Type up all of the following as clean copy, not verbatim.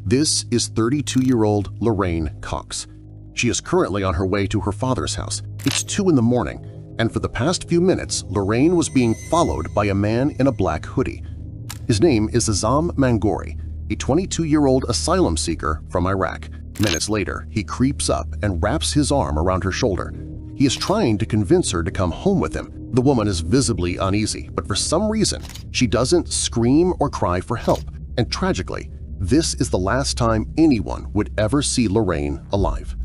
This is 32-year-old Lorraine Cox. She is currently on her way to her father's house. It's 2 in the morning, and for the past few minutes, Lorraine was being followed by a man in a black hoodie. His name is Azam Mangori, a 22-year-old asylum seeker from Iraq. Minutes later, he creeps up and wraps his arm around her shoulder. He is trying to convince her to come home with him. The woman is visibly uneasy, but for some reason, she doesn't scream or cry for help. And tragically, this is the last time anyone would ever see Lorraine alive.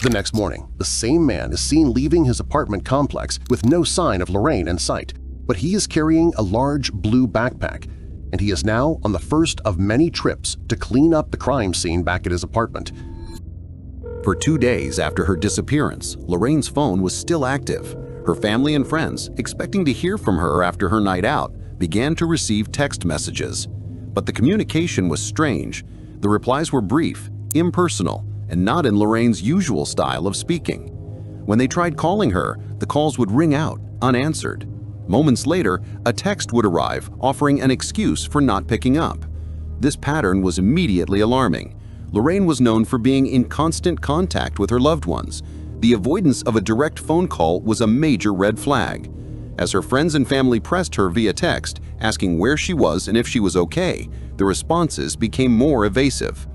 The next morning, the same man is seen leaving his apartment complex with no sign of Lorraine in sight, but he is carrying a large blue backpack, and he is now on the first of many trips to clean up the crime scene back at his apartment. For 2 days after her disappearance, Lorraine's phone was still active. Her family and friends, expecting to hear from her after her night out, began to receive text messages. But the communication was strange. The replies were brief, impersonal, and not in Lorraine's usual style of speaking. When they tried calling her, the calls would ring out, unanswered. Moments later, a text would arrive offering an excuse for not picking up. This pattern was immediately alarming. Lorraine was known for being in constant contact with her loved ones. The avoidance of a direct phone call was a major red flag. As her friends and family pressed her via text, asking where she was and if she was okay, the responses became more evasive.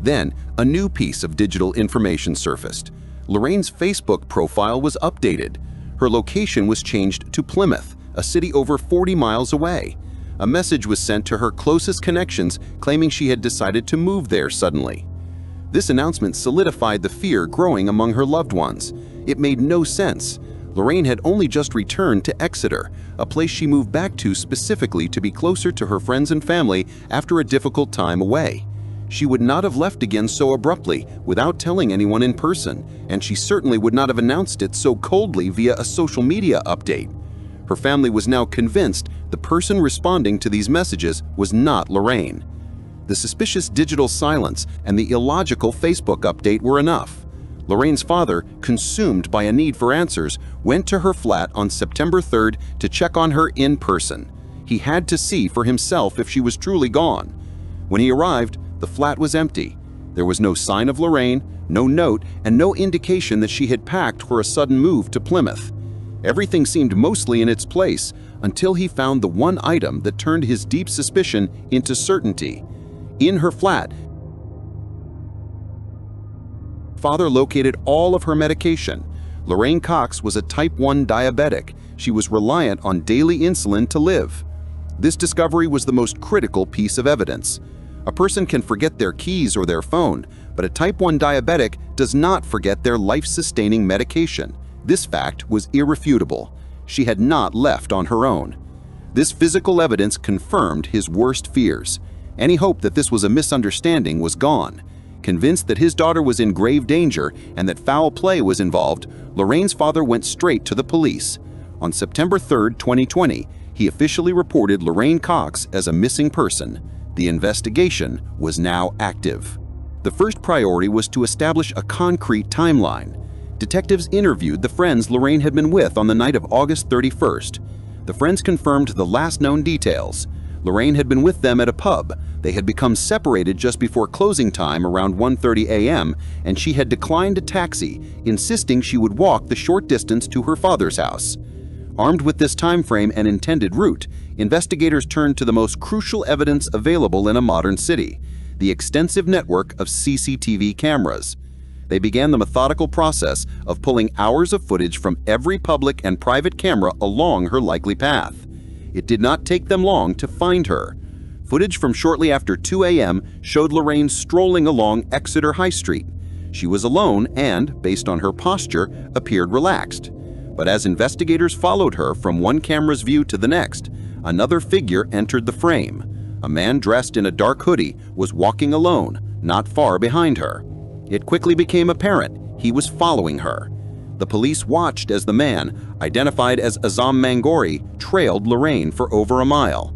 Then, a new piece of digital information surfaced. Lorraine's Facebook profile was updated. Her location was changed to Plymouth, a city over 40 miles away. A message was sent to her closest connections claiming she had decided to move there suddenly. This announcement solidified the fear growing among her loved ones. It made no sense. Lorraine had only just returned to Exeter, a place she moved back to specifically to be closer to her friends and family after a difficult time away. She would not have left again so abruptly without telling anyone in person, and she certainly would not have announced it so coldly via a social media update. Her family was now convinced the person responding to these messages was not Lorraine. The suspicious digital silence and the illogical Facebook update were enough. Lorraine's father, consumed by a need for answers, went to her flat on September 3rd to check on her in person. He had to see for himself if she was truly gone. When he arrived, the flat was empty. There was no sign of Lorraine, no note, and no indication that she had packed for a sudden move to Plymouth. Everything seemed mostly in its place until he found the one item that turned his deep suspicion into certainty. In her flat, father located all of her medication. Lorraine Cox was a type 1 diabetic. She was reliant on daily insulin to live. This discovery was the most critical piece of evidence. A person can forget their keys or their phone, but a type 1 diabetic does not forget their life-sustaining medication. This fact was irrefutable. She had not left on her own. This physical evidence confirmed his worst fears. Any hope that this was a misunderstanding was gone. Convinced that his daughter was in grave danger and that foul play was involved, Lorraine's father went straight to the police. On September 3, 2020, he officially reported Lorraine Cox as a missing person. The investigation was now active. The first priority was to establish a concrete timeline. Detectives interviewed the friends Lorraine had been with on the night of August 31st. The friends confirmed the last known details. Lorraine had been with them at a pub. They had become separated just before closing time around 1:30 a.m., and she had declined a taxi, insisting she would walk the short distance to her father's house. Armed with this time frame and intended route, investigators turned to the most crucial evidence available in a modern city, the extensive network of CCTV cameras. They began the methodical process of pulling hours of footage from every public and private camera along her likely path. It did not take them long to find her. Footage from shortly after 2 a.m. showed Lorraine strolling along Exeter High Street. She was alone and, based on her posture, appeared relaxed. But as investigators followed her from one camera's view to the next, another figure entered the frame. A man dressed in a dark hoodie was walking alone, not far behind her. It quickly became apparent he was following her. The police watched as the man, identified as Azam Mangori, trailed Lorraine for over a mile.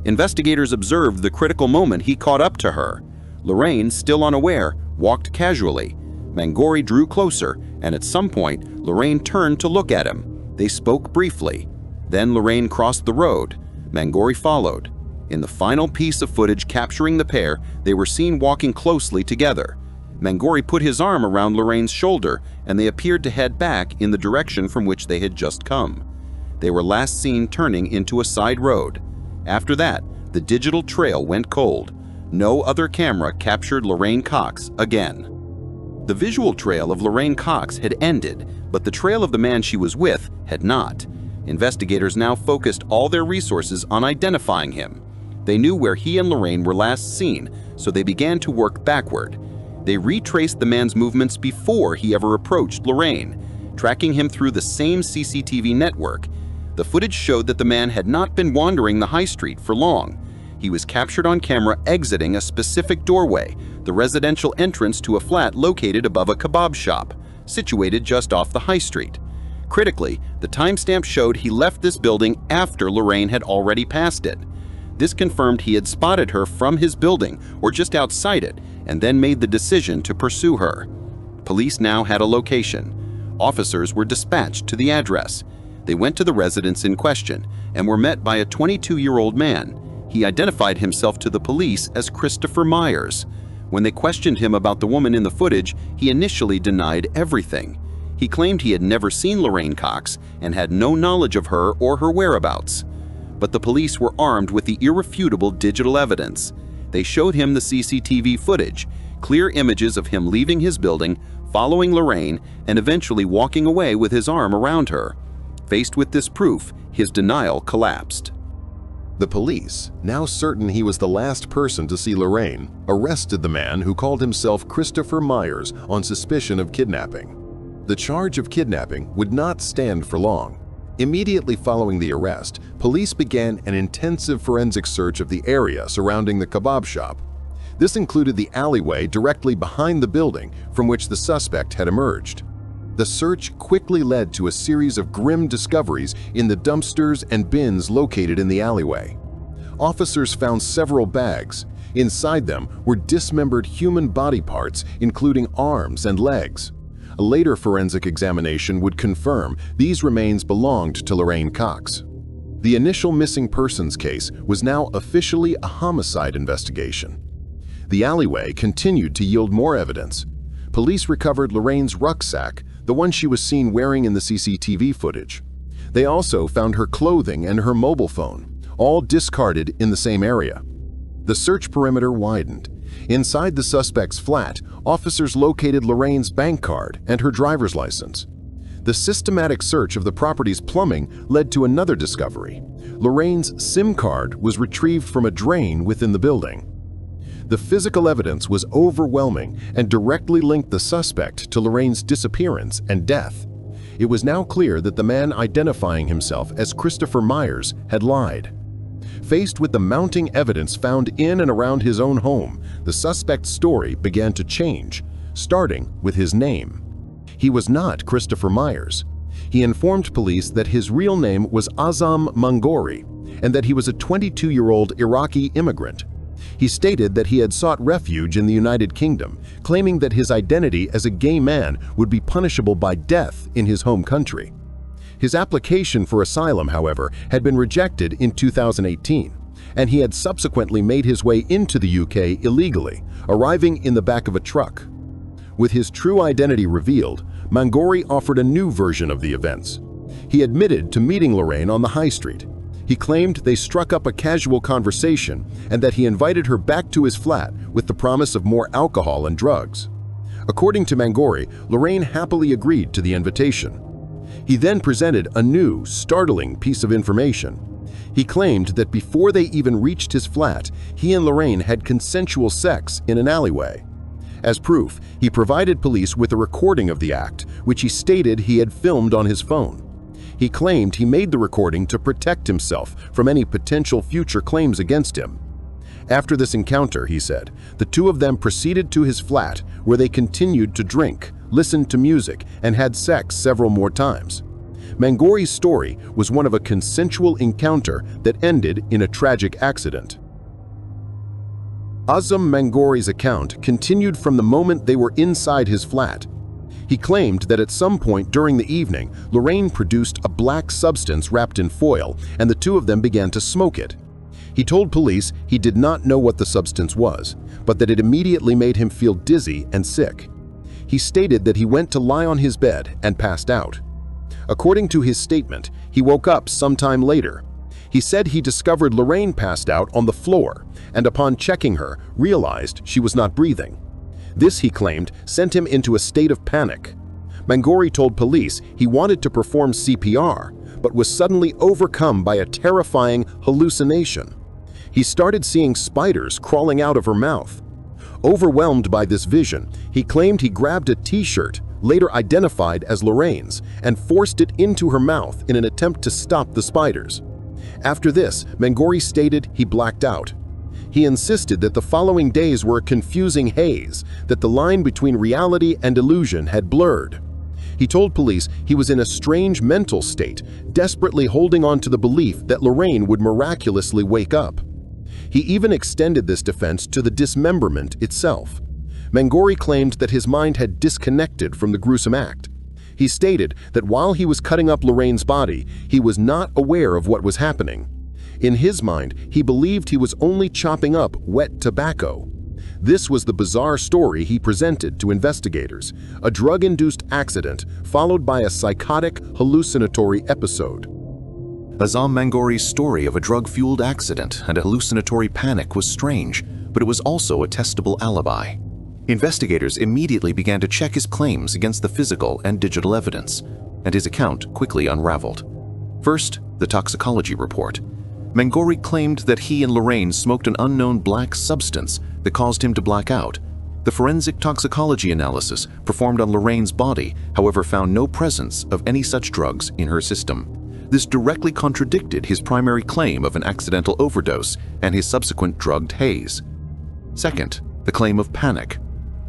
Investigators observed the critical moment he caught up to her. Lorraine, still unaware, walked casually. Mangori drew closer, and at some point, Lorraine turned to look at him. They spoke briefly. Then Lorraine crossed the road. Mangori followed. In the final piece of footage capturing the pair, they were seen walking closely together. Mangori put his arm around Lorraine's shoulder, and they appeared to head back in the direction from which they had just come. They were last seen turning into a side road. After that, the digital trail went cold. No other camera captured Lorraine Cox again. The visual trail of Lorraine Cox had ended, but the trail of the man she was with had not. Investigators now focused all their resources on identifying him. They knew where he and Lorraine were last seen, so they began to work backward. They retraced the man's movements before he ever approached Lorraine, tracking him through the same CCTV network. The footage showed that the man had not been wandering the high street for long. He was captured on camera exiting a specific doorway, the residential entrance to a flat located above a kebab shop, situated just off the high street. Critically, the timestamp showed he left this building after Lorraine had already passed it. This confirmed he had spotted her from his building or just outside it, and then made the decision to pursue her. Police now had a location. Officers were dispatched to the address. They went to the residence in question and were met by a 22-year-old man. He identified himself to the police as Christopher Myers. When they questioned him about the woman in the footage, he initially denied everything. He claimed he had never seen Lorraine Cox and had no knowledge of her or her whereabouts. But the police were armed with the irrefutable digital evidence. They showed him the CCTV footage, clear images of him leaving his building, following Lorraine, and eventually walking away with his arm around her. Faced with this proof, his denial collapsed. The police, now certain he was the last person to see Lorraine, arrested the man who called himself Christopher Myers on suspicion of kidnapping. The charge of kidnapping would not stand for long. Immediately following the arrest, police began an intensive forensic search of the area surrounding the kebab shop. This included the alleyway directly behind the building from which the suspect had emerged. The search quickly led to a series of grim discoveries in the dumpsters and bins located in the alleyway. Officers found several bags. Inside them were dismembered human body parts, including arms and legs. A later forensic examination would confirm these remains belonged to Lorraine Cox. The initial missing persons case was now officially a homicide investigation. The alleyway continued to yield more evidence. Police recovered Lorraine's rucksack, the one she was seen wearing in the CCTV footage. They also found her clothing and her mobile phone, all discarded in the same area. The search perimeter widened. Inside the suspect's flat, officers located Lorraine's bank card and her driver's license. The systematic search of the property's plumbing led to another discovery. Lorraine's SIM card was retrieved from a drain within the building. The physical evidence was overwhelming and directly linked the suspect to Lorraine's disappearance and death. It was now clear that the man identifying himself as Christopher Myers had lied. Faced with the mounting evidence found in and around his own home, the suspect's story began to change, starting with his name. He was not Christopher Myers. He informed police that his real name was Azam Mangori and that he was a 22-year-old Iraqi immigrant. He stated that he had sought refuge in the United Kingdom, claiming that his identity as a gay man would be punishable by death in his home country. His application for asylum, however, had been rejected in 2018, and he had subsequently made his way into the UK illegally, arriving in the back of a truck. With his true identity revealed, Mangori offered a new version of the events. He admitted to meeting Lorraine on the high street. He claimed they struck up a casual conversation and that he invited her back to his flat with the promise of more alcohol and drugs. According to Mangori, Lorraine happily agreed to the invitation. He then presented a new, startling piece of information. He claimed that before they even reached his flat, he and Lorraine had consensual sex in an alleyway. As proof, he provided police with a recording of the act, which he stated he had filmed on his phone. He claimed he made the recording to protect himself from any potential future claims against him. After this encounter, he said, the two of them proceeded to his flat, where they continued to drink, listened to music, and had sex several more times. Mangori's story was one of a consensual encounter that ended in a tragic accident. Azam Mangori's account continued from the moment they were inside his flat. He claimed that at some point during the evening, Lorraine produced a black substance wrapped in foil, and the two of them began to smoke it. He told police he did not know what the substance was, but that it immediately made him feel dizzy and sick. He stated that he went to lie on his bed and passed out. According to his statement, he woke up sometime later. He said he discovered Lorraine passed out on the floor and upon checking her, realized she was not breathing. This, he claimed, sent him into a state of panic. Mangori told police he wanted to perform CPR, but was suddenly overcome by a terrifying hallucination. He started seeing spiders crawling out of her mouth. Overwhelmed by this vision, he claimed he grabbed a t-shirt, later identified as Lorraine's, and forced it into her mouth in an attempt to stop the spiders. After this, Mangori stated he blacked out. He insisted that the following days were a confusing haze, that the line between reality and illusion had blurred. He told police he was in a strange mental state, desperately holding on to the belief that Lorraine would miraculously wake up. He even extended this defense to the dismemberment itself. Mangori claimed that his mind had disconnected from the gruesome act. He stated that while he was cutting up Lorraine's body, he was not aware of what was happening. In his mind, he believed he was only chopping up wet tobacco. This was the bizarre story he presented to investigators, a drug-induced accident followed by a psychotic, hallucinatory episode. Azam Mangori's story of a drug-fueled accident and a hallucinatory panic was strange, but it was also a testable alibi. Investigators immediately began to check his claims against the physical and digital evidence, and his account quickly unraveled. First, the toxicology report. Mangori claimed that he and Lorraine smoked an unknown black substance that caused him to black out. The forensic toxicology analysis performed on Lorraine's body, however, found no presence of any such drugs in her system. This directly contradicted his primary claim of an accidental overdose and his subsequent drugged haze. Second, the claim of panic.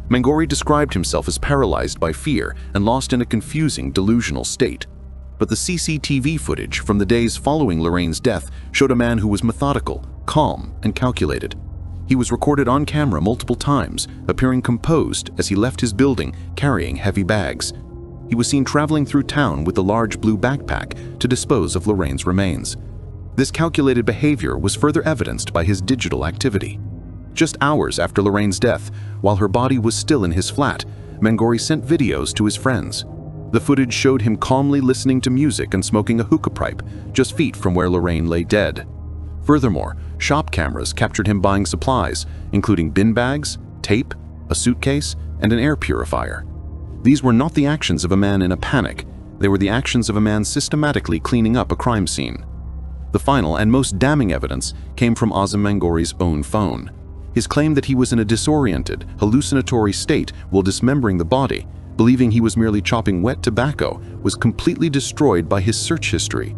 Mangori described himself as paralyzed by fear and lost in a confusing, delusional state. But the CCTV footage from the days following Lorraine's death showed a man who was methodical, calm, and calculated. He was recorded on camera multiple times, appearing composed as he left his building carrying heavy bags. He was seen traveling through town with a large blue backpack to dispose of Lorraine's remains. This calculated behavior was further evidenced by his digital activity. Just hours after Lorraine's death, while her body was still in his flat, Mangori sent videos to his friends. The footage showed him calmly listening to music and smoking a hookah pipe just feet from where Lorraine lay dead. Furthermore, shop cameras captured him buying supplies, including bin bags, tape, a suitcase, and an air purifier. These were not the actions of a man in a panic. They were the actions of a man systematically cleaning up a crime scene. The final and most damning evidence came from Azam Mangori's own phone. His claim that he was in a disoriented, hallucinatory state while dismembering the body, believing he was merely chopping wet tobacco, was completely destroyed by his search history.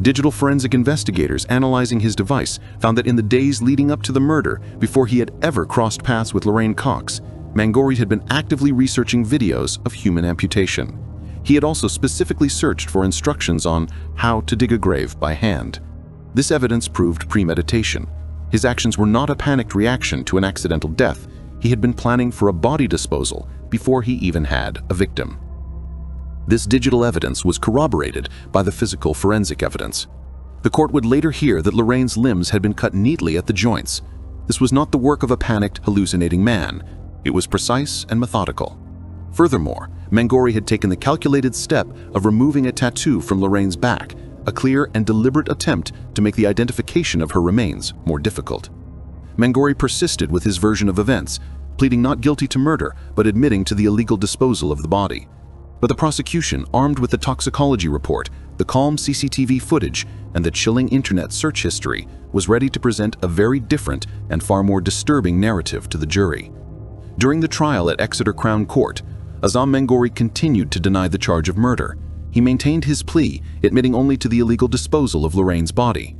Digital forensic investigators analyzing his device found that in the days leading up to the murder, before he had ever crossed paths with Lorraine Cox, Mangori had been actively researching videos of human amputation. He had also specifically searched for instructions on how to dig a grave by hand. This evidence proved premeditation. His actions were not a panicked reaction to an accidental death. He had been planning for a body disposal before he even had a victim. This digital evidence was corroborated by the physical forensic evidence. The court would later hear that Lorraine's limbs had been cut neatly at the joints. This was not the work of a panicked, hallucinating man. It was precise and methodical. Furthermore, Mangori had taken the calculated step of removing a tattoo from Lorraine's back, a clear and deliberate attempt to make the identification of her remains more difficult. Mangori persisted with his version of events, pleading not guilty to murder, but admitting to the illegal disposal of the body. But the prosecution, armed with the toxicology report, the calm CCTV footage, and the chilling internet search history, was ready to present a very different and far more disturbing narrative to the jury. During the trial at Exeter Crown Court, Azam Mangori continued to deny the charge of murder. He maintained his plea, admitting only to the illegal disposal of Lorraine's body.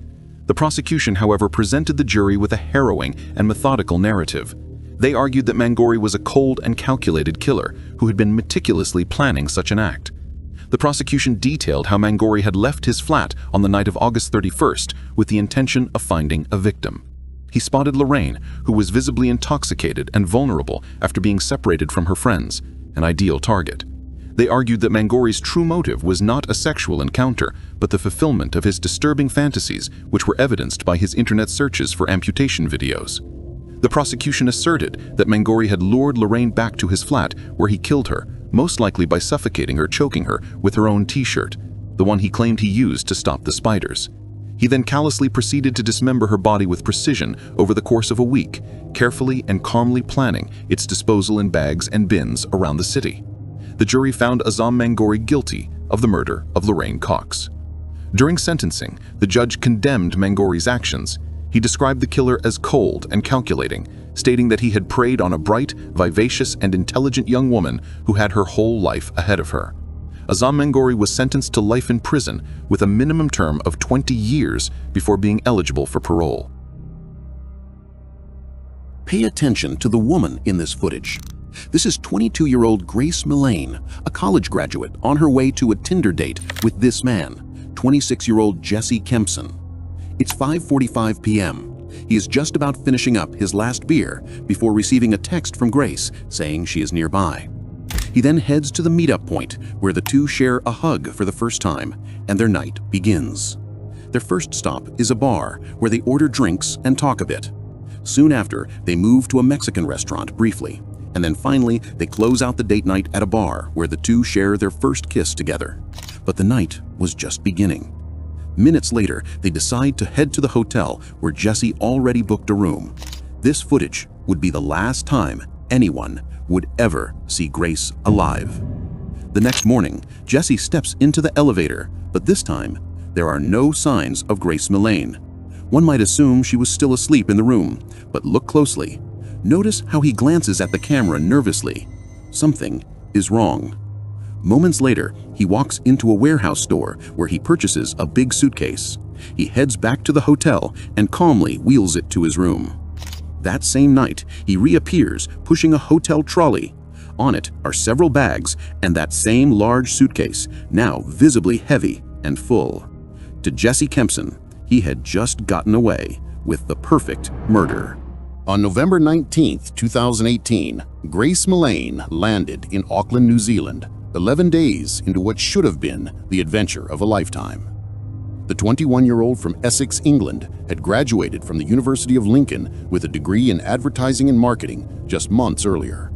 The prosecution, however, presented the jury with a harrowing and methodical narrative. They argued that Mangori was a cold and calculated killer who had been meticulously planning such an act. The prosecution detailed how Mangori had left his flat on the night of August 31st with the intention of finding a victim. He spotted Lorraine, who was visibly intoxicated and vulnerable after being separated from her friends, an ideal target. They argued that Mangori's true motive was not a sexual encounter, but the fulfillment of his disturbing fantasies, which were evidenced by his internet searches for amputation videos. The prosecution asserted that Mangori had lured Lorraine back to his flat, where he killed her, most likely by suffocating or choking her with her own t-shirt, the one he claimed he used to stop the spiders. He then callously proceeded to dismember her body with precision over the course of a week, carefully and calmly planning its disposal in bags and bins around the city. The jury found Azam Mangori guilty of the murder of Lorraine Cox. During sentencing, the judge condemned Mangori's actions. He described the killer as cold and calculating, stating that he had preyed on a bright, vivacious, and intelligent young woman who had her whole life ahead of her. Azam Mangori was sentenced to life in prison with a minimum term of 20 years before being eligible for parole. Pay attention to the woman in this footage. This is 22-year-old Grace Millane, a college graduate on her way to a Tinder date with this man, 26-year-old Jesse Kempson. It's 5:45 p.m. He is just about finishing up his last beer before receiving a text from Grace saying she is nearby. He then heads to the meetup point where the two share a hug for the first time and their night begins. Their first stop is a bar where they order drinks and talk a bit. Soon after, they move to a Mexican restaurant briefly, and then finally they close out the date night at a bar where the two share their first kiss together. But the night was just beginning. Minutes later, they decide to head to the hotel where Jesse already booked a room. This footage would be the last time anyone would ever see Grace alive. The next morning, Jesse steps into the elevator, but this time, there are no signs of Grace Millane. One might assume she was still asleep in the room, but look closely. Notice how he glances at the camera nervously. Something is wrong. Moments later, he walks into a warehouse store where he purchases a big suitcase. He heads back to the hotel and calmly wheels it to his room. That same night, he reappears pushing a hotel trolley. On it are several bags and that same large suitcase, now visibly heavy and full. To Jesse Kempson, he had just gotten away with the perfect murder. On November 19, 2018, Grace Millane landed in Auckland, New Zealand, 11 days into what should have been the adventure of a lifetime. The 21-year-old from Essex, England, had graduated from the University of Lincoln with a degree in advertising and marketing just months earlier.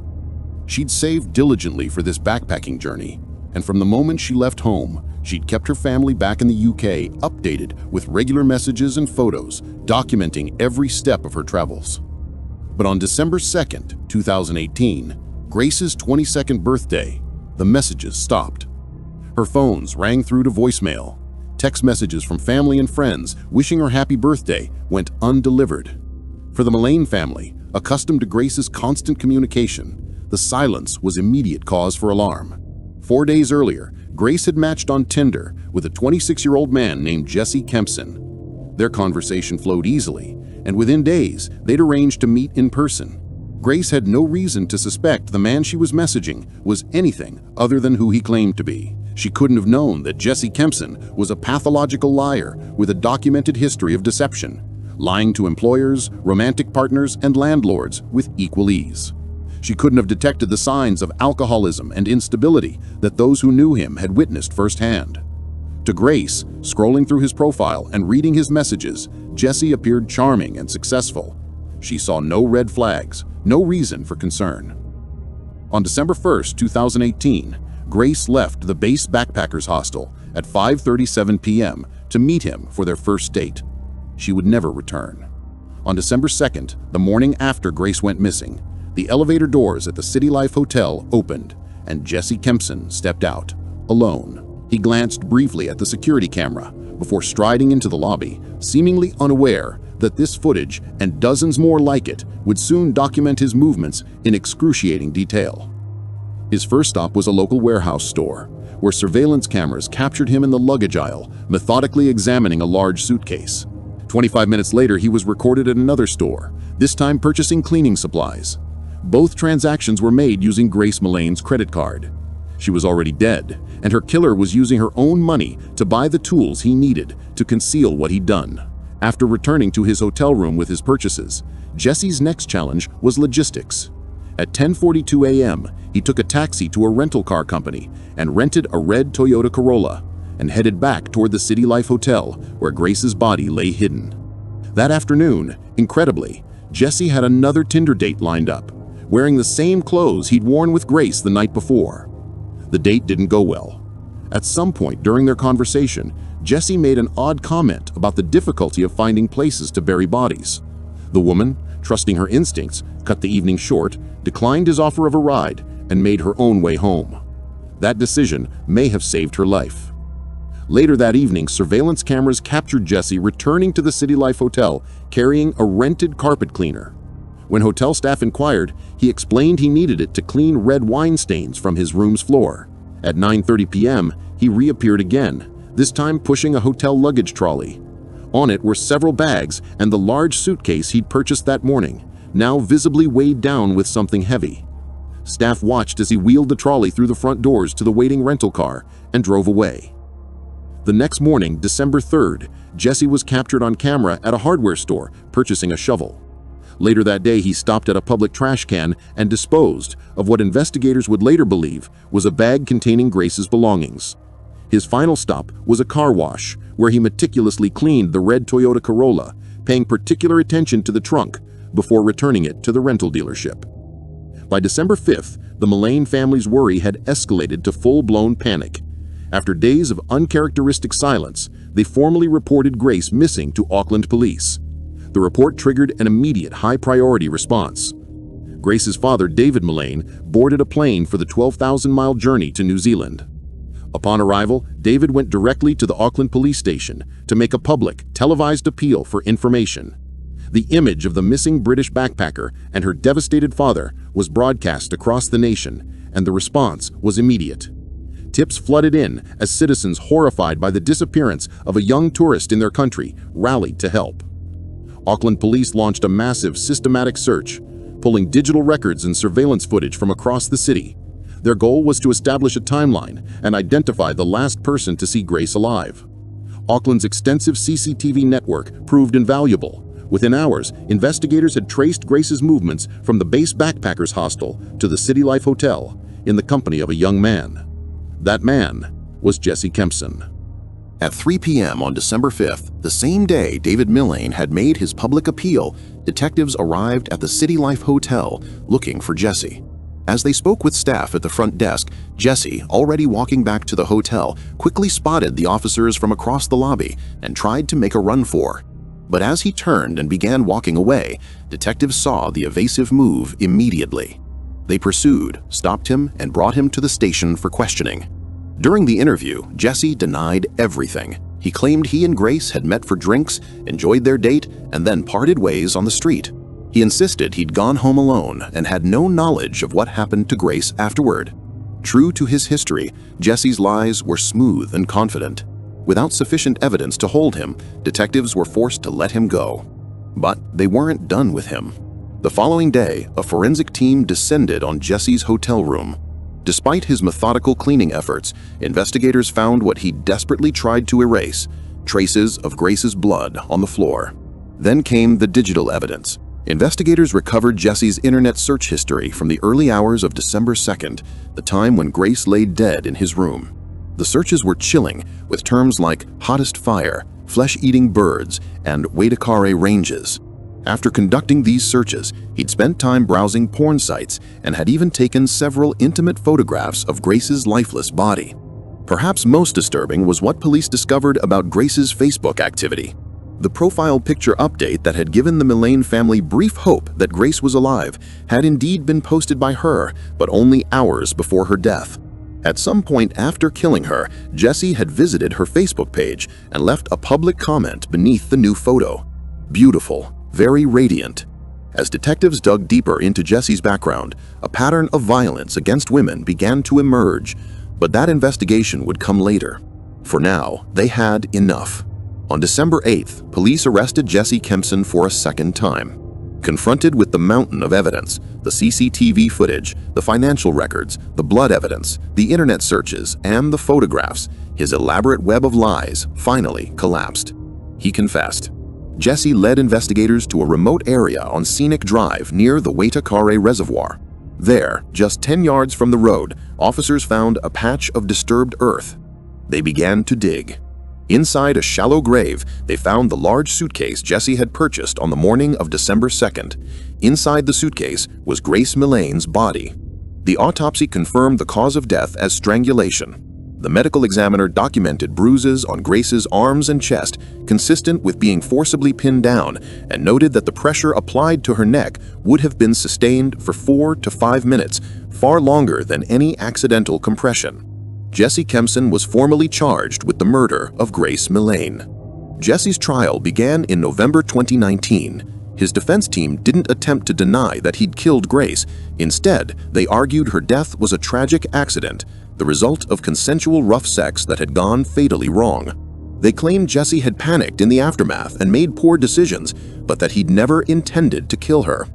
She'd saved diligently for this backpacking journey, and from the moment she left home, she'd kept her family back in the UK updated with regular messages and photos documenting every step of her travels. But on December 2nd, 2018, Grace's 22nd birthday, the messages stopped. Her phones rang through to voicemail. Text messages from family and friends wishing her happy birthday went undelivered. For the Millane family, accustomed to Grace's constant communication, the silence was immediate cause for alarm. 4 days earlier, Grace had matched on Tinder with a 26-year-old man named Jesse Kempson. Their conversation flowed easily, and within days, they'd arranged to meet in person. Grace had no reason to suspect the man she was messaging was anything other than who he claimed to be. She couldn't have known that Jesse Kempson was a pathological liar with a documented history of deception, lying to employers, romantic partners, and landlords with equal ease. She couldn't have detected the signs of alcoholism and instability that those who knew him had witnessed firsthand. To Grace, scrolling through his profile and reading his messages, Jesse appeared charming and successful. She saw no red flags, no reason for concern. On December 1st, 2018, Grace left the base backpackers hostel at 5:37 p.m. to meet him for their first date. She would never return. On December 2nd, the morning after Grace went missing, the elevator doors at the City Life Hotel opened and Jesse Kempson stepped out, alone. He glanced briefly at the security camera before striding into the lobby, seemingly unaware that this footage and dozens more like it would soon document his movements in excruciating detail. His first stop was a local warehouse store, where surveillance cameras captured him in the luggage aisle, methodically examining a large suitcase. 25 minutes later, he was recorded at another store, this time purchasing cleaning supplies. Both transactions were made using Grace Millane's credit card. She was already dead, and her killer was using her own money to buy the tools he needed to conceal what he'd done. After returning to his hotel room with his purchases, Jesse's next challenge was logistics. At 10:42 a.m., he took a taxi to a rental car company and rented a red Toyota Corolla and headed back toward the City Life Hotel where Grace's body lay hidden. That afternoon, incredibly, Jesse had another Tinder date lined up, wearing the same clothes he'd worn with Grace the night before. The date didn't go well. At some point during their conversation, Jesse made an odd comment about the difficulty of finding places to bury bodies. The woman, trusting her instincts, cut the evening short, declined his offer of a ride, and made her own way home. That decision may have saved her life. Later that evening, surveillance cameras captured Jesse returning to the City Life Hotel carrying a rented carpet cleaner. When hotel staff inquired, he explained he needed it to clean red wine stains from his room's floor. At 9:30 p.m., he reappeared again, this time pushing a hotel luggage trolley. On it were several bags and the large suitcase he'd purchased that morning, now visibly weighed down with something heavy. Staff watched as he wheeled the trolley through the front doors to the waiting rental car and drove away. The next morning, December 3rd, Jesse was captured on camera at a hardware store purchasing a shovel. Later that day, he stopped at a public trash can and disposed of what investigators would later believe was a bag containing Grace's belongings. His final stop was a car wash, where he meticulously cleaned the red Toyota Corolla, paying particular attention to the trunk before returning it to the rental dealership. By December 5th, the Mullane family's worry had escalated to full-blown panic. After days of uncharacteristic silence, they formally reported Grace missing to Auckland police. The report triggered an immediate high-priority response. Grace's father, David Mullane, boarded a plane for the 12,000-mile journey to New Zealand. Upon arrival, David went directly to the Auckland police station to make a public, televised appeal for information. The image of the missing British backpacker and her devastated father was broadcast across the nation, and the response was immediate. Tips flooded in as citizens horrified by the disappearance of a young tourist in their country rallied to help. Auckland police launched a massive, systematic search, pulling digital records and surveillance footage from across the city. Their goal was to establish a timeline and identify the last person to see Grace alive. Auckland's extensive CCTV network proved invaluable. Within hours, investigators had traced Grace's movements from the base backpackers hostel to the City Life Hotel in the company of a young man. That man was Jesse Kempson. At 3 p.m. on December 5th, the same day David Mullane had made his public appeal, detectives arrived at the City Life Hotel looking for Jesse. As they spoke with staff at the front desk, Jesse, already walking back to the hotel, quickly spotted the officers from across the lobby and tried to make a run for. But as he turned and began walking away, detectives saw the evasive move immediately. They pursued, stopped him, and brought him to the station for questioning. During the interview, Jesse denied everything. He claimed he and Grace had met for drinks, enjoyed their date, and then parted ways on the street. He insisted he'd gone home alone and had no knowledge of what happened to Grace afterward. True to his history, Jesse's lies were smooth and confident. Without sufficient evidence to hold him, detectives were forced to let him go. But they weren't done with him. The following day, a forensic team descended on Jesse's hotel room. Despite his methodical cleaning efforts, investigators found what he desperately tried to erase: traces of Grace's blood on the floor. Then came the digital evidence. Investigators recovered Jesse's internet search history from the early hours of December 2nd, the time when Grace lay dead in his room. The searches were chilling, with terms like hottest fire, flesh-eating birds, and Waitakere ranges. After conducting these searches, he'd spent time browsing porn sites and had even taken several intimate photographs of Grace's lifeless body. Perhaps most disturbing was what police discovered about Grace's Facebook activity. The profile picture update that had given the Mullane family brief hope that Grace was alive had indeed been posted by her, but only hours before her death. At some point after killing her, Jesse had visited her Facebook page and left a public comment beneath the new photo. Beautiful. Very radiant. As detectives dug deeper into Jesse's background, a pattern of violence against women began to emerge, but that investigation would come later. For now, they had enough. On December 8th, police arrested Jesse Kempson for a second time. Confronted with the mountain of evidence, the CCTV footage, the financial records, the blood evidence, the internet searches, and the photographs, his elaborate web of lies finally collapsed. He confessed. Jesse led investigators to a remote area on Scenic Drive near the Waitakere Reservoir. There, just 10 yards from the road, officers found a patch of disturbed earth. They began to dig. Inside a shallow grave, they found the large suitcase Jesse had purchased on the morning of December 2nd. Inside the suitcase was Grace Millane's body. The autopsy confirmed the cause of death as strangulation. The medical examiner documented bruises on Grace's arms and chest, consistent with being forcibly pinned down, and noted that the pressure applied to her neck would have been sustained for 4 to 5 minutes, far longer than any accidental compression. Jesse Kempson was formally charged with the murder of Grace Millane. Jesse's trial began in November 2019. His defense team didn't attempt to deny that he'd killed Grace. Instead, they argued her death was a tragic accident, the result of consensual rough sex that had gone fatally wrong. They claimed Jesse had panicked in the aftermath and made poor decisions, but that he'd never intended to kill her.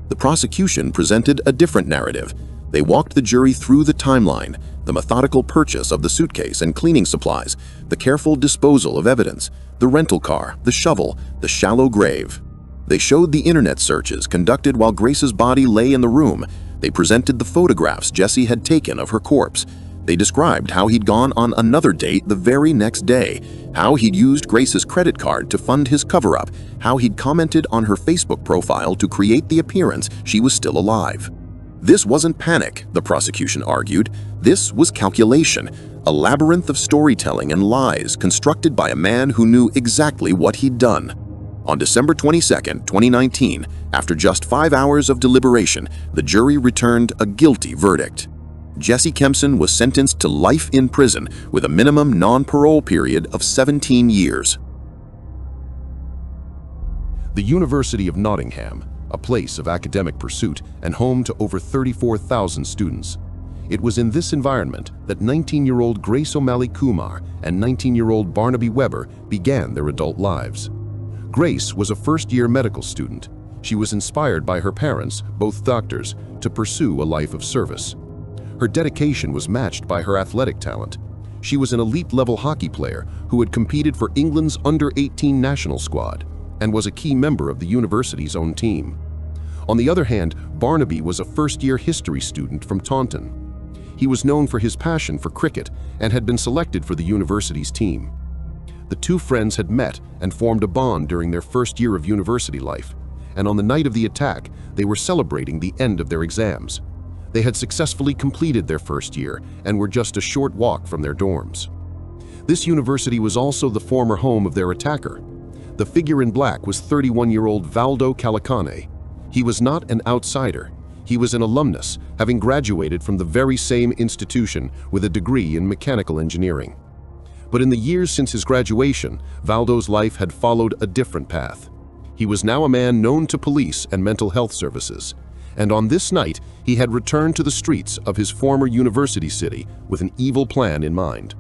The prosecution presented a different narrative. They walked the jury through the timeline, the methodical purchase of the suitcase and cleaning supplies, the careful disposal of evidence, the rental car, the shovel, the shallow grave. They showed the internet searches conducted while Grace's body lay in the room. They presented the photographs Jesse had taken of her corpse. They described how he'd gone on another date the very next day, how he'd used Grace's credit card to fund his cover-up, how he'd commented on her Facebook profile to create the appearance she was still alive. This wasn't panic, the prosecution argued. This was calculation, a labyrinth of storytelling and lies constructed by a man who knew exactly what he'd done. On December 22, 2019, after just 5 hours of deliberation, the jury returned a guilty verdict. Jesse Kempson was sentenced to life in prison with a minimum non-parole period of 17 years. The University of Nottingham, a place of academic pursuit and home to over 34,000 students. It was in this environment that 19-year-old Grace O'Malley Kumar and 19-year-old Barnaby Weber began their adult lives. Grace was a first-year medical student. She was inspired by her parents, both doctors, to pursue a life of service. Her dedication was matched by her athletic talent. She was an elite-level hockey player who had competed for England's under-18 national squad and was a key member of the university's own team. On the other hand, Barnaby was a first-year history student from Taunton. He was known for his passion for cricket and had been selected for the university's team. The two friends had met and formed a bond during their first year of university life, and on the night of the attack, they were celebrating the end of their exams. They had successfully completed their first year and were just a short walk from their dorms. This university was also the former home of their attacker. The figure in black was 31-year-old Valdo Calicane. He was not an outsider. He was an alumnus, having graduated from the very same institution with a degree in mechanical engineering. But in the years since his graduation, Valdo's life had followed a different path. He was now a man known to police and mental health services, and on this night, he had returned to the streets of his former university city with an evil plan in mind.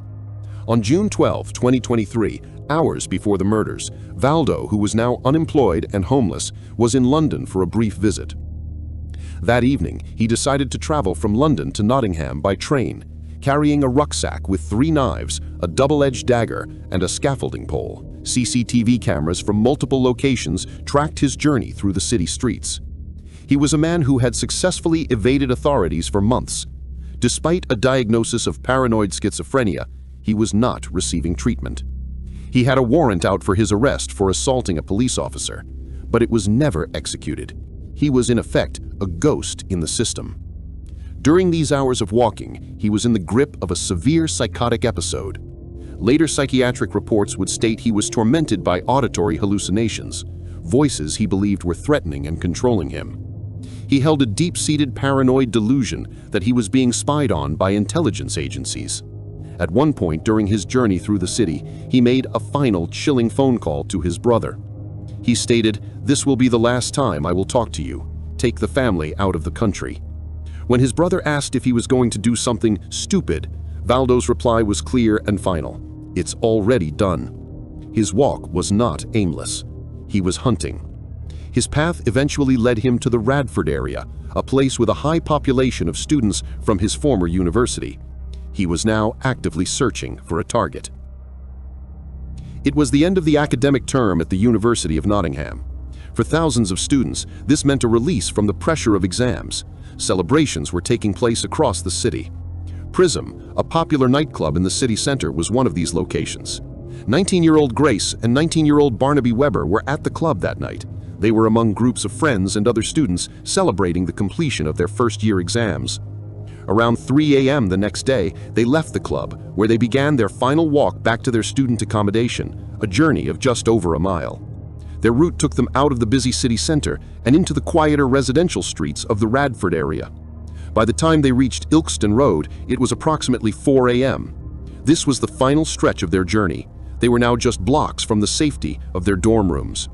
On June 12, 2023, hours before the murders, Valdo, who was now unemployed and homeless, was in London for a brief visit. That evening, he decided to travel from London to Nottingham by train, carrying a rucksack with 3 knives, a double-edged dagger, and a scaffolding pole. CCTV cameras from multiple locations tracked his journey through the city streets. He was a man who had successfully evaded authorities for months. Despite a diagnosis of paranoid schizophrenia, he was not receiving treatment. He had a warrant out for his arrest for assaulting a police officer, but it was never executed. He was in effect a ghost in the system. During these hours of walking, he was in the grip of a severe psychotic episode. Later psychiatric reports would state he was tormented by auditory hallucinations, voices he believed were threatening and controlling him. He held a deep-seated paranoid delusion that he was being spied on by intelligence agencies. At one point during his journey through the city, he made a final chilling phone call to his brother. He stated, "This will be the last time I will talk to you. Take the family out of the country." When his brother asked if he was going to do something stupid, Valdo's reply was clear and final. "It's already done." His walk was not aimless. He was hunting. His path eventually led him to the Radford area, a place with a high population of students from his former university. He was now actively searching for a target. It was the end of the academic term at the University of Nottingham. For thousands of students, this meant a release from the pressure of exams. celebrations were taking place across the city. Prism, a popular nightclub in the city center, was one of these locations. 19-year-old Grace and 19-year-old Barnaby Weber were at the club that night. They were among groups of friends and other students celebrating the completion of their first-year exams. Around 3 a.m. the next day, they left the club, where they began their final walk back to their student accommodation, a journey of just over a mile. Their route took them out of the busy city center and into the quieter residential streets of the Radford area. By the time they reached Ilkston Road, it was approximately 4 a.m. This was the final stretch of their journey. They were now just blocks from the safety of their dorm rooms.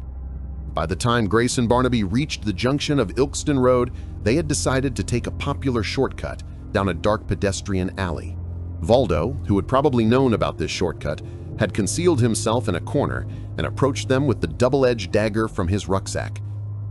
By the time Grace and Barnaby reached the junction of Ilkston Road, they had decided to take a popular shortcut down a dark pedestrian alley. Valdo, who had probably known about this shortcut, had concealed himself in a corner and approached them with the double-edged dagger from his rucksack.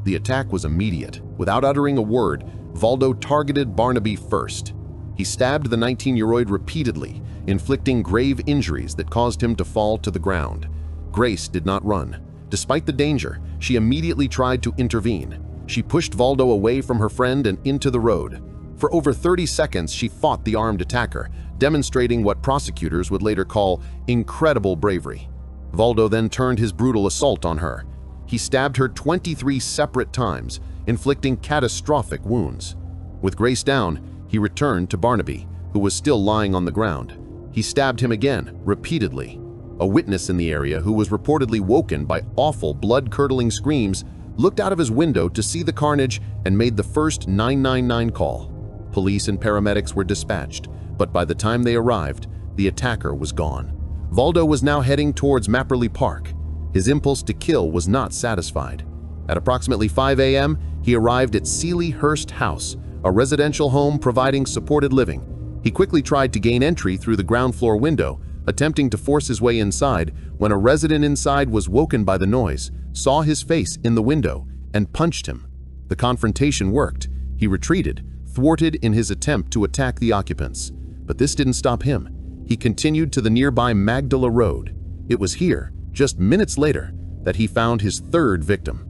The attack was immediate. Without uttering a word, Valdo targeted Barnaby first. He stabbed the 19-year-old repeatedly, inflicting grave injuries that caused him to fall to the ground. Grace did not run. Despite the danger, she immediately tried to intervene. She pushed Valdo away from her friend and into the road. For over 30 seconds, she fought the armed attacker, demonstrating what prosecutors would later call incredible bravery. Valdo then turned his brutal assault on her. He stabbed her 23 separate times, inflicting catastrophic wounds. With Grace down, he returned to Barnaby, who was still lying on the ground. He stabbed him again, repeatedly. A witness in the area, who was reportedly woken by awful, blood-curdling screams, looked out of his window to see the carnage and made the first 999 call. Police and paramedics were dispatched, but by the time they arrived, the attacker was gone. Valdo was now heading towards Mapperley Park. His impulse to kill was not satisfied. At approximately 5 a.m., he arrived at Seeley-Hurst House, a residential home providing supported living. He quickly tried to gain entry through the ground floor window, attempting to force his way inside when a resident inside was woken by the noise, saw his face in the window, and punched him. The confrontation worked. He retreated, thwarted in his attempt to attack the occupants. But this didn't stop him. He continued to the nearby Magdala Road. It was here, just minutes later, that he found his third victim.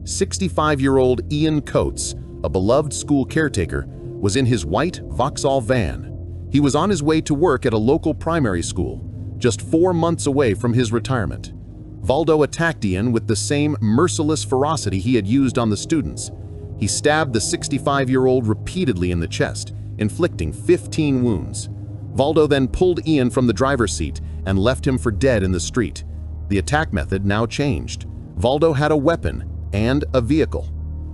65-year-old Ian Coates, a beloved school caretaker, was in his white Vauxhall van. He was on his way to work at a local primary school, just 4 months away from his retirement. Valdo attacked Ian with the same merciless ferocity he had used on the students. He stabbed the 65-year-old repeatedly in the chest, inflicting 15 wounds. Valdo then pulled Ian from the driver's seat and left him for dead in the street. The attack method now changed. Valdo had a weapon and a vehicle.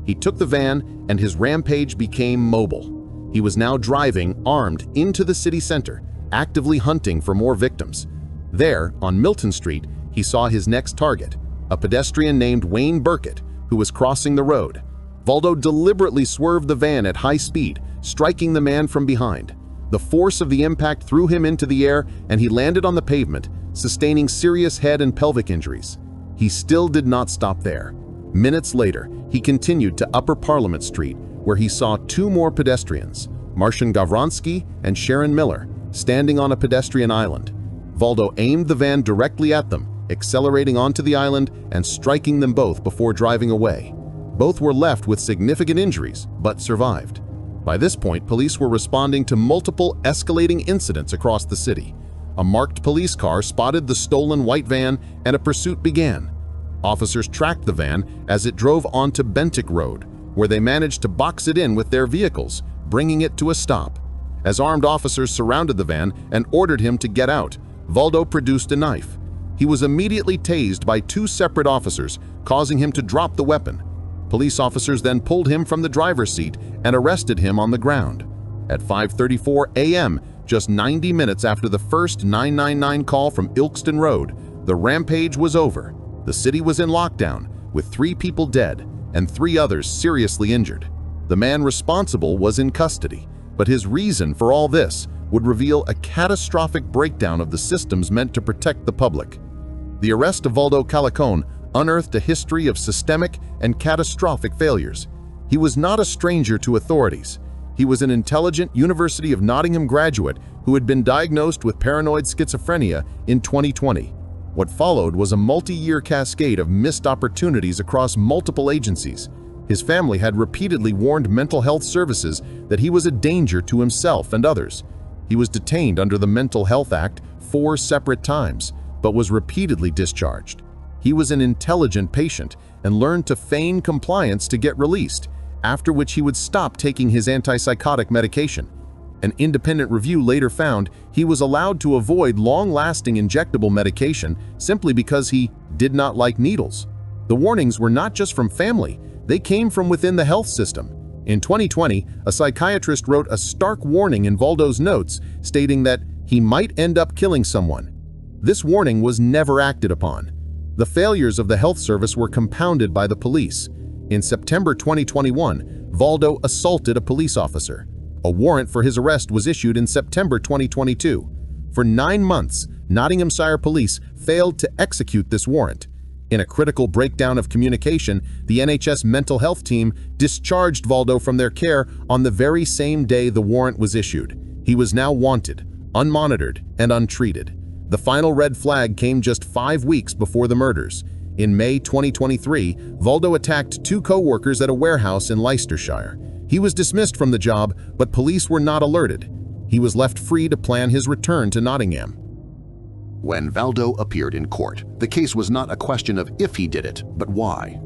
He took the van and his rampage became mobile. He was now driving, armed, into the city center, actively hunting for more victims. There, on Milton Street, he saw his next target, a pedestrian named Wayne Burkett, who was crossing the road. Valdo deliberately swerved the van at high speed, striking the man from behind. The force of the impact threw him into the air and he landed on the pavement, sustaining serious head and pelvic injuries. He still did not stop there. Minutes later, he continued to Upper Parliament Street, where he saw 2 more pedestrians, Marcian Gavronsky and Sharon Miller, standing on a pedestrian island. Valdo aimed the van directly at them, accelerating onto the island and striking them both before driving away. Both were left with significant injuries, but survived. By this point, police were responding to multiple escalating incidents across the city. A marked police car spotted the stolen white van and a pursuit began. Officers tracked the van as it drove onto Bentinck Road, where they managed to box it in with their vehicles, bringing it to a stop. As armed officers surrounded the van and ordered him to get out, Valdo produced a knife. He was immediately tased by 2 separate officers, causing him to drop the weapon. Police officers then pulled him from the driver's seat and arrested him on the ground. At 5:34 a.m., just 90 minutes after the first 999 call from Ilkston Road, the rampage was over. The city was in lockdown, with 3 people dead and 3 others seriously injured. The man responsible was in custody, but his reason for all this would reveal a catastrophic breakdown of the systems meant to protect the public. The arrest of Valdo Calacone unearthed a history of systemic and catastrophic failures. He was not a stranger to authorities. He was an intelligent University of Nottingham graduate who had been diagnosed with paranoid schizophrenia in 2020. What followed was a multi-year cascade of missed opportunities across multiple agencies. His family had repeatedly warned mental health services that he was a danger to himself and others. He was detained under the Mental Health Act 4 separate times, but was repeatedly discharged. He was an intelligent patient and learned to feign compliance to get released, after which he would stop taking his antipsychotic medication. An independent review later found he was allowed to avoid long-lasting injectable medication simply because he did not like needles. The warnings were not just from family, they came from within the health system. In 2020, a psychiatrist wrote a stark warning in Valdo's notes stating that he might end up killing someone. This warning was never acted upon. The failures of the health service were compounded by the police. In September 2021, Valdo assaulted a police officer. A warrant for his arrest was issued in September 2022. For 9 months, Nottinghamshire Police failed to execute this warrant. In a critical breakdown of communication, the NHS mental health team discharged Valdo from their care on the very same day the warrant was issued. He was now wanted, unmonitored, and untreated. The final red flag came just 5 weeks before the murders. In May 2023, Valdo attacked 2 co-workers at a warehouse in Leicestershire. He was dismissed from the job, but police were not alerted. He was left free to plan his return to Nottingham. When Valdo appeared in court, the case was not a question of if he did it, but why.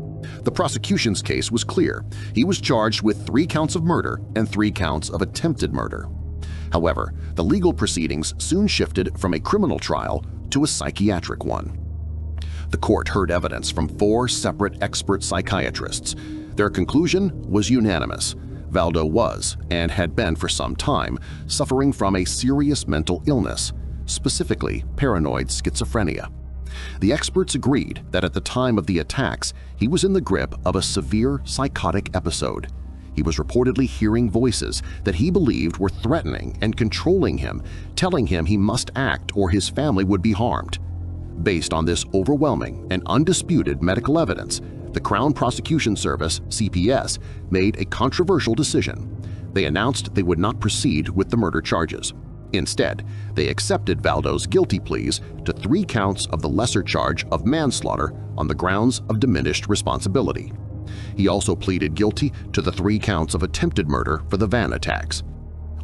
The prosecution's case was clear. He was charged with 3 counts of murder and 3 counts of attempted murder. However, the legal proceedings soon shifted from a criminal trial to a psychiatric one. The court heard evidence from 4 separate expert psychiatrists. Their conclusion was unanimous. Valdo was, and had been for some time, suffering from a serious mental illness, specifically paranoid schizophrenia. The experts agreed that at the time of the attacks, he was in the grip of a severe psychotic episode. He was reportedly hearing voices that he believed were threatening and controlling him, telling him he must act or his family would be harmed. Based on this overwhelming and undisputed medical evidence, the Crown Prosecution Service, CPS, made a controversial decision. They announced they would not proceed with the murder charges. Instead, they accepted Valdo's guilty pleas to 3 counts of the lesser charge of manslaughter on the grounds of diminished responsibility. He also pleaded guilty to the 3 counts of attempted murder for the van attacks.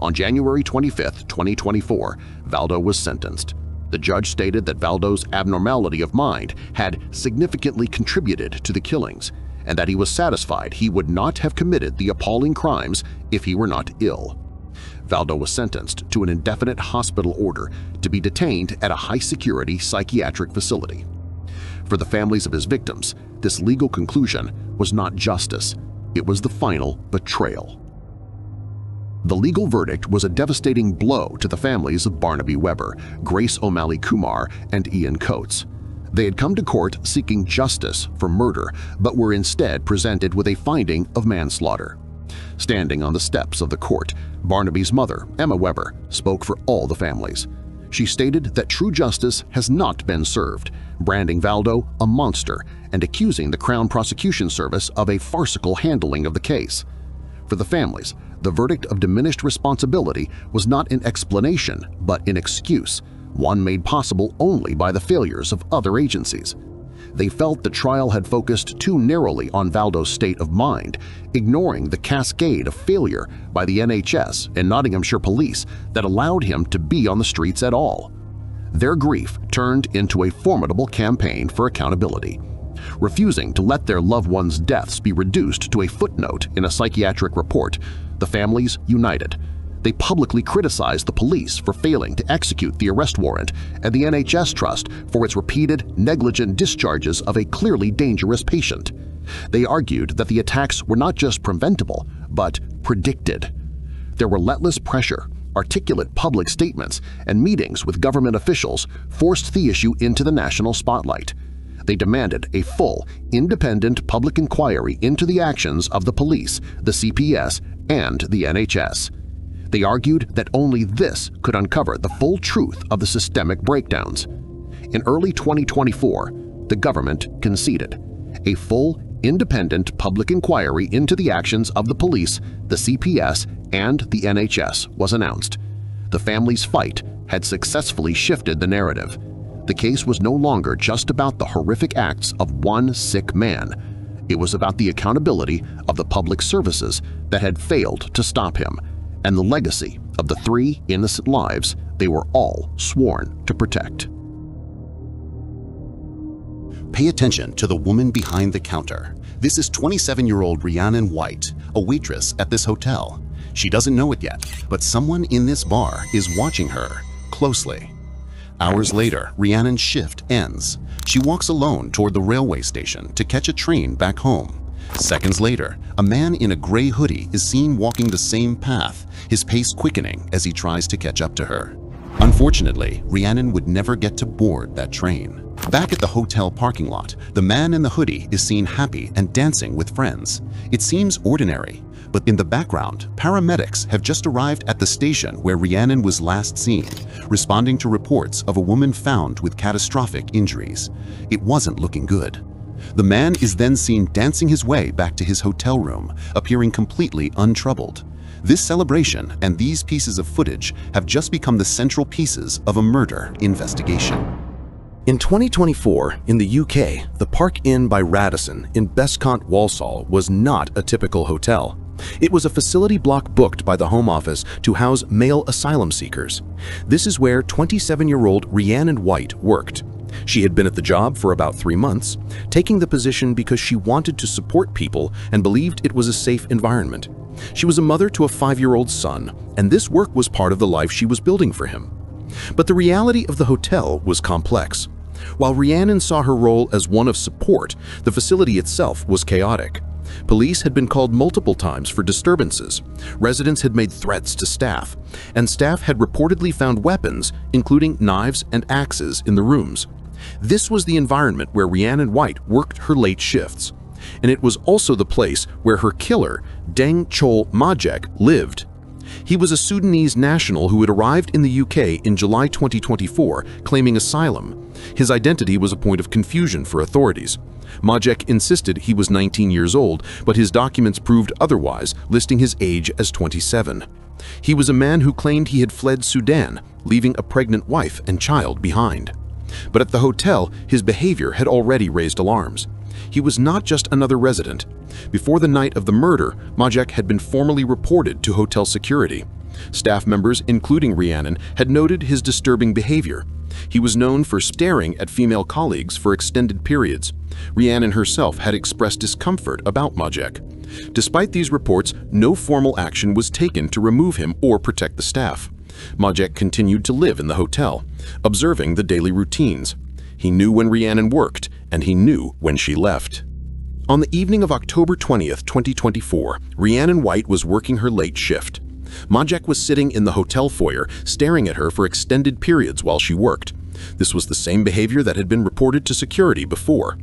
On January 25, 2024, Valdo was sentenced. The judge stated that Valdo's abnormality of mind had significantly contributed to the killings and that he was satisfied he would not have committed the appalling crimes if he were not ill. Valdo was sentenced to an indefinite hospital order to be detained at a high-security psychiatric facility. For the families of his victims, this legal conclusion was not justice, it was the final betrayal. The legal verdict was a devastating blow to the families of Barnaby Webber, Grace O'Malley Kumar, and Ian Coates. They had come to court seeking justice for murder, but were instead presented with a finding of manslaughter. Standing on the steps of the court, Barnaby's mother, Emma Webber, spoke for all the families. She stated that true justice has not been served, branding Valdo a monster and accusing the Crown Prosecution Service of a farcical handling of the case. For the families, the verdict of diminished responsibility was not an explanation but an excuse, one made possible only by the failures of other agencies. They felt the trial had focused too narrowly on Valdo's state of mind, ignoring the cascade of failure by the NHS and Nottinghamshire Police that allowed him to be on the streets at all. Their grief turned into a formidable campaign for accountability. Refusing to let their loved ones' deaths be reduced to a footnote in a psychiatric report, the families united. They publicly criticized the police for failing to execute the arrest warrant and the NHS Trust for its repeated negligent discharges of a clearly dangerous patient. They argued that the attacks were not just preventable, but predicted. Their relentless pressure, articulate public statements, and meetings with government officials forced the issue into the national spotlight. They demanded a full, independent public inquiry into the actions of the police, the CPS, and the NHS. They argued that only this could uncover the full truth of the systemic breakdowns. In early 2024, the government conceded. A full, independent public inquiry into the actions of the police, the CPS, and the NHS was announced. The family's fight had successfully shifted the narrative. The case was no longer just about the horrific acts of one sick man. It was about the accountability of the public services that had failed to stop him and the legacy of the 3 innocent lives they were all sworn to protect. Pay attention to the woman behind the counter. This is 27-year-old Rhiannon White, a waitress at this hotel. She doesn't know it yet, but someone in this bar is watching her closely. Hours later, Rhiannon's shift ends. She walks alone toward the railway station to catch a train back home. Seconds later, a man in a gray hoodie is seen walking the same path, his pace quickening as he tries to catch up to her. Unfortunately, Rhiannon would never get to board that train. Back at the hotel parking lot, the man in the hoodie is seen happy and dancing with friends. It seems ordinary, but in the background, paramedics have just arrived at the station where Rhiannon was last seen, responding to reports of a woman found with catastrophic injuries. It wasn't looking good. The man is then seen dancing his way back to his hotel room, appearing completely untroubled. This celebration and these pieces of footage have just become the central pieces of a murder investigation. In 2024, in the UK, the Park Inn by Radisson in Bescont, Walsall was not a typical hotel. It was a facility block booked by the Home Office to house male asylum seekers. This is where 27-year-old Rhiannon White worked. She had been at the job for about 3 months, taking the position because she wanted to support people and believed it was a safe environment. She was a mother to a 5-year-old son, and this work was part of the life she was building for him. But the reality of the hotel was complex. While Rhiannon saw her role as one of support, the facility itself was chaotic. Police had been called multiple times for disturbances, residents had made threats to staff, and staff had reportedly found weapons, including knives and axes, in the rooms. This was the environment where Rhiannon White worked her late shifts, and it was also the place where her killer, Deng Chol Majek, lived. He was a Sudanese national who had arrived in the UK in July 2024, claiming asylum. His identity was a point of confusion for authorities. Majek insisted he was 19 years old, but his documents proved otherwise, listing his age as 27. He was a man who claimed he had fled Sudan, leaving a pregnant wife and child behind. But at the hotel, his behavior had already raised alarms. He was not just another resident. Before the night of the murder, Majek had been formally reported to hotel security. Staff members, including Rhiannon, had noted his disturbing behavior. He was known for staring at female colleagues for extended periods. Rhiannon herself had expressed discomfort about Majek. Despite these reports, no formal action was taken to remove him or protect the staff. Majek continued to live in the hotel, observing the daily routines. He knew when Rhiannon worked, and he knew when she left. On the evening of October 20th, 2024, Rhiannon White was working her late shift. Majek was sitting in the hotel foyer, staring at her for extended periods while she worked. This was the same behavior that had been reported to security before.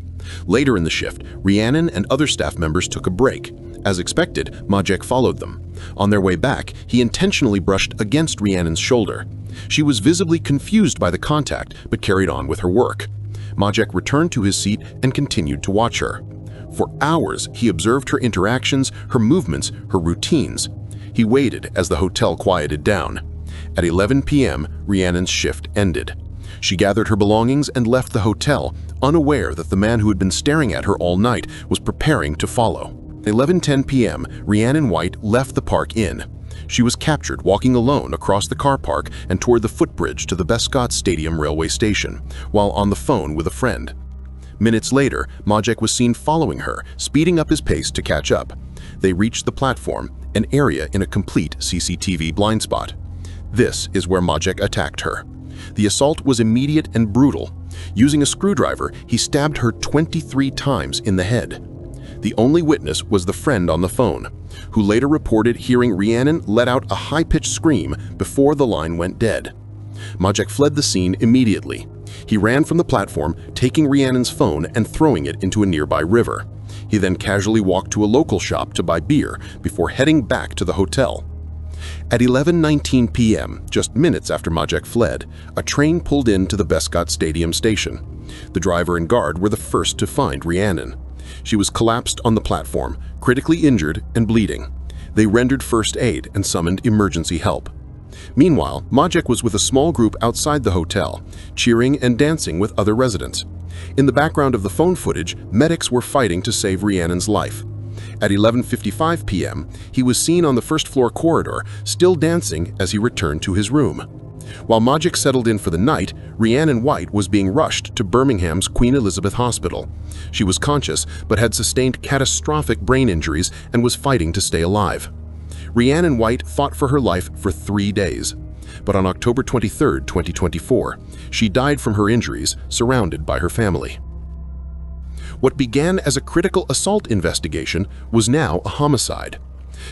Later in the shift, Rhiannon and other staff members took a break. As expected, Majek followed them. On their way back, he intentionally brushed against Rhiannon's shoulder. She was visibly confused by the contact, but carried on with her work. Majek returned to his seat and continued to watch her. For hours, he observed her interactions, her movements, her routines. He waited as the hotel quieted down. At 11 p.m., Rhiannon's shift ended. She gathered her belongings and left the hotel, unaware that the man who had been staring at her all night was preparing to follow. At 11:10 p.m., Rhiannon White left the Park Inn. She was captured walking alone across the car park and toward the footbridge to the Bescott Stadium railway station, while on the phone with a friend. Minutes later, Majek was seen following her, speeding up his pace to catch up. They reached the platform, an area in a complete CCTV blind spot. This is where Majek attacked her. The assault was immediate and brutal. Using a screwdriver, he stabbed her 23 times in the head. The only witness was the friend on the phone, who later reported hearing Rhiannon let out a high-pitched scream before the line went dead. Majek fled the scene immediately. He ran from the platform, taking Rhiannon's phone and throwing it into a nearby river. He then casually walked to a local shop to buy beer before heading back to the hotel. At 11:19 p.m., just minutes after Majek fled, a train pulled into the Bescott Stadium station. The driver and guard were the first to find Rhiannon. She was collapsed on the platform, critically injured and bleeding. They rendered first aid and summoned emergency help. Meanwhile, Majek was with a small group outside the hotel, cheering and dancing with other residents. In the background of the phone footage, medics were fighting to save Rhiannon's life. At 11:55 p.m., he was seen on the first-floor corridor, still dancing as he returned to his room. While Majek settled in for the night, Rhiannon White was being rushed to Birmingham's Queen Elizabeth Hospital. She was conscious but had sustained catastrophic brain injuries and was fighting to stay alive. Rhiannon White fought for her life for 3 days. But on October 23, 2024, she died from her injuries, surrounded by her family. What began as a critical assault investigation was now a homicide.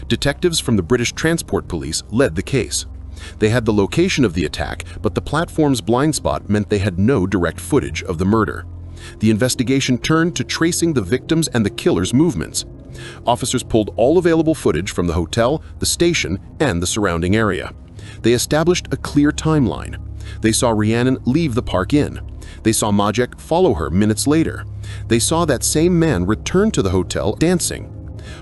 Detectives from the British Transport Police led the case. They had the location of the attack, but the platform's blind spot meant they had no direct footage of the murder. The investigation turned to tracing the victims and the killer's movements. Officers pulled all available footage from the hotel, the station, and the surrounding area. They established a clear timeline. They saw Rhiannon leave the Park Inn. They saw Majek follow her minutes later. They saw that same man return to the hotel dancing.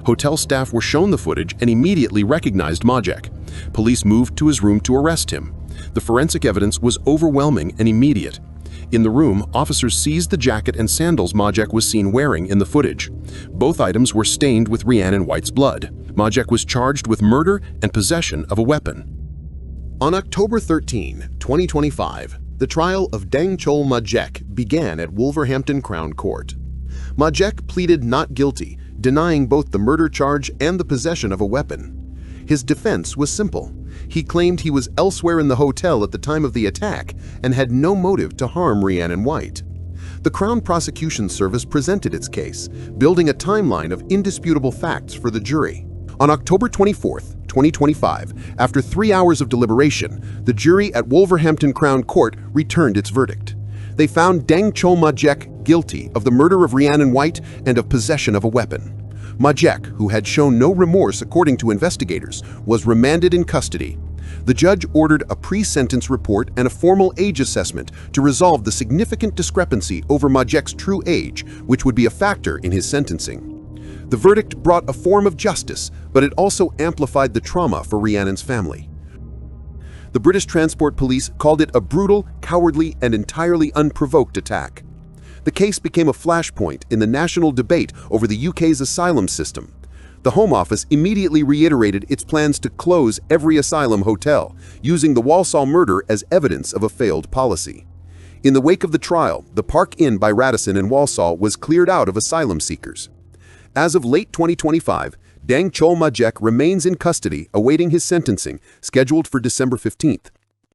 Hotel staff were shown the footage and immediately recognized Majek. Police moved to his room to arrest him. The forensic evidence was overwhelming and immediate. In the room, officers seized the jacket and sandals Majek was seen wearing in the footage. Both items were stained with Rhiannon White's blood. Majek was charged with murder and possession of a weapon. On October 13, 2025, the trial of Dang Chol Majek began at Wolverhampton Crown Court. Majek pleaded not guilty, denying both the murder charge and the possession of a weapon. His defense was simple. He claimed he was elsewhere in the hotel at the time of the attack and had no motive to harm Rhiannon White. The Crown Prosecution Service presented its case, building a timeline of indisputable facts for the jury. On October 24, 2025, after 3 hours of deliberation, the jury at Wolverhampton Crown Court returned its verdict. They found Dang Chol Majek guilty of the murder of Rhiannon White and of possession of a weapon. Majek, who had shown no remorse according to investigators, was remanded in custody. The judge ordered a pre-sentence report and a formal age assessment to resolve the significant discrepancy over Majek's true age, which would be a factor in his sentencing. The verdict brought a form of justice, but it also amplified the trauma for Rhiannon's family. The British Transport Police called it a brutal, cowardly, and entirely unprovoked attack. The case became a flashpoint in the national debate over the UK's asylum system. The Home Office immediately reiterated its plans to close every asylum hotel, using the Walsall murder as evidence of a failed policy. In the wake of the trial, the Park Inn by Radisson in Walsall was cleared out of asylum seekers. As of late 2025, Dang Chol Majek remains in custody awaiting his sentencing, scheduled for December 15th.